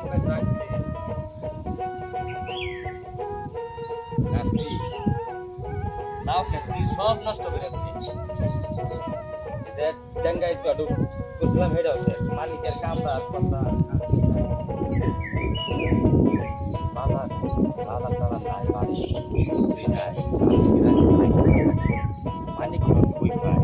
গাছ রাখছি গাছটি লাউ ক্ষেত্রে সব নষ্ট করে যাচ্ছে এদের ডেঙ্গাই তো আডু বুঝলাম হেডা হচ্ছে মালিকের কামরা কথা বাবা বাবা তারা নাই বাড়ি নাই মালিক কই পায়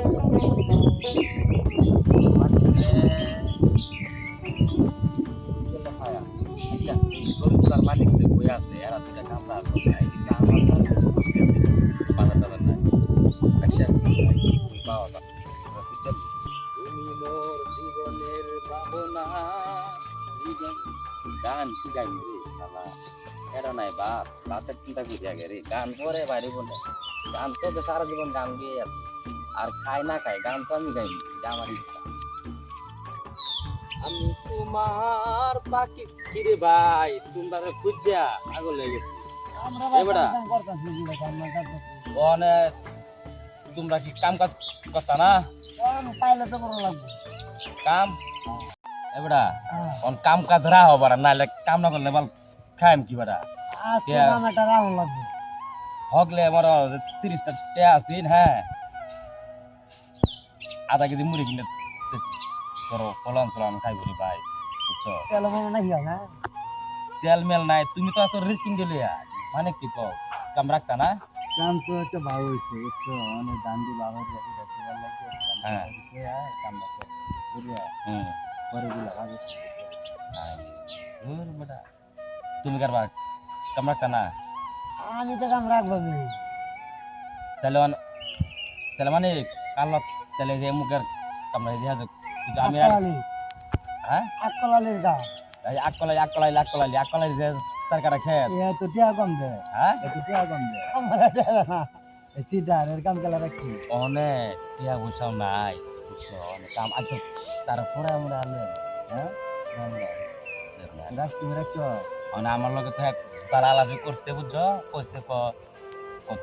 মালিক যে বই আছে এরা দুটা কামরা বাধা টাধা নাই পাওয়া যায় তুমি মোর জীবনের ভাবনা গান কি গাই রে শালা এরা নাই বাপ বাপের চিন্তা করি আগে রে গান করে বাইরে বলে গান তো সারা জীবন গান গিয়ে আর খাই না খাই গান তো আমি গাইনি এটা আমার ইচ্ছা আমি তোমার পাখি কিরে ভাই তোমরা খুঁজা আগল হয়ে গেছি তোমরা কি কাম কাজ করতা না পাইলে তো বড় লাগবে কাম এবড়া কোন কাম কাজ রাহো বাড়া নাইলে কাম না করলে বল খাইম কি বাড়া আজকে আমারটা রাহুল লাগবে হগলে আমার 30টা টাকা আসিন হ্যাঁ আধা কেজি মুড়ি কিনে করো ফলন ফলন খাই বলি ভাই বুঝছো তেল মনে নাই না তেল মেল নাই তুমি তো আসলে রিস্কিং দিলে মানে কি কও কাম রাখতা না কাম তো একটা ভালো হইছে বুঝছো অনেক দাম দি বাবা রেখে দিতে ভালো লাগে হ্যাঁ কাম রাখতে বুঝিয়া পরে দিলা ভালো ওর বড়া তুমি করবা কাম রাখতা না আমি তো কাম রাখবো তাহলে তাহলে মানে কাল তাহলে যে মুখের কামড়া দিয়া কিন্তু আমি হ্যাঁ আকলালির গা আকলাই যে সরকার খেত এ তো টিয়া কম দে হ্যাঁ এ তো টিয়া কম দে আমার না এই সিটার এর কাম কেলা রাখছি অনেক টিয়া পয়সাও নাই বুঝছো অনেক কাম আচ্ছা তারপরে আমরা আনলেন হ্যাঁ রাখ তুমি রাখছো মানে আমার লগে তো এক তারা আলাপি করতে বুঝছো কইছে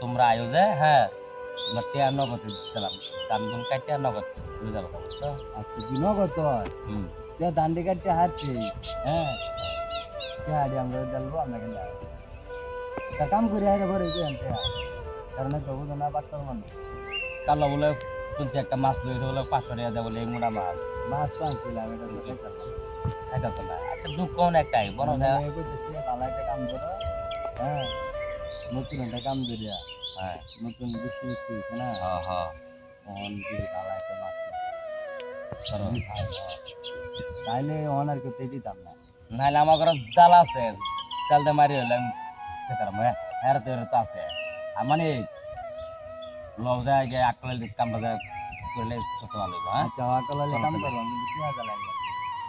তোমরা আয়ো যে হ্যাঁ তোমরা টিয়া নগদ দিলাম দাম গুন কাটিয়া নগদ বুঝে যাবো বুঝছো আচ্ছা কি নগদ তোর তে দান্ডি কাটতে হাঁটছি হ্যাঁ কে হাঁটি আমরা ডালবো আমরা কেন তার কাম করে হারে ভরে তুই আনতে কারণ তো বুঝো না বাট্টার মানুষ কালো বলে শুনছি একটা মাছ লইছে বলে 500 টাকা দেয় বলে এই মোটা মাছ মাছ তো আনছিলাম এটা তো খাইতাছ না আচ্ছা দুঃখ কোন একটাই বড় না কইতেছি ভালো একটা কাম করো হ্যাঁ নতুন একটা কাম করিয়া হ্যাঁ নতুন বৃষ্টি বৃষ্টি হচ্ছে না হ্যাঁ হ্যাঁ অন যদি ভালো একটা মাছ সরো তাইলে অন আর কেউ দিতাম না নাইলে আমার ঘরে জাল আছে জালটা মারি হলাম খেতাম হ্যাঁ তো আছে আর মানে লও যায় যে আকলে কামটা যায় করলে ছোট ভালো হ্যাঁ আচ্ছা আকলালে কাম করলাম কিন্তু পেঁয়াজ লাগবে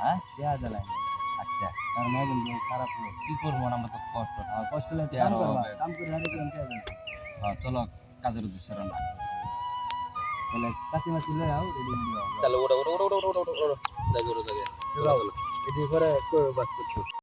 হ্যাঁ পেঁয়াজ লাগবে আচ্ছা তার মানে কিন্তু খারাপ লোক কি করবো আমরা তো কষ্ট কষ্ট লাগে কাম করবা কাম করে হারে কেন পেঁয়াজ হ্যাঁ চলো কাজের উদ্দেশ্যে রান্না তাহলে কাঁচি মাছ লয়ে আও রেডি দিও তাহলে ওটা লাগে এটি করে বাস করতে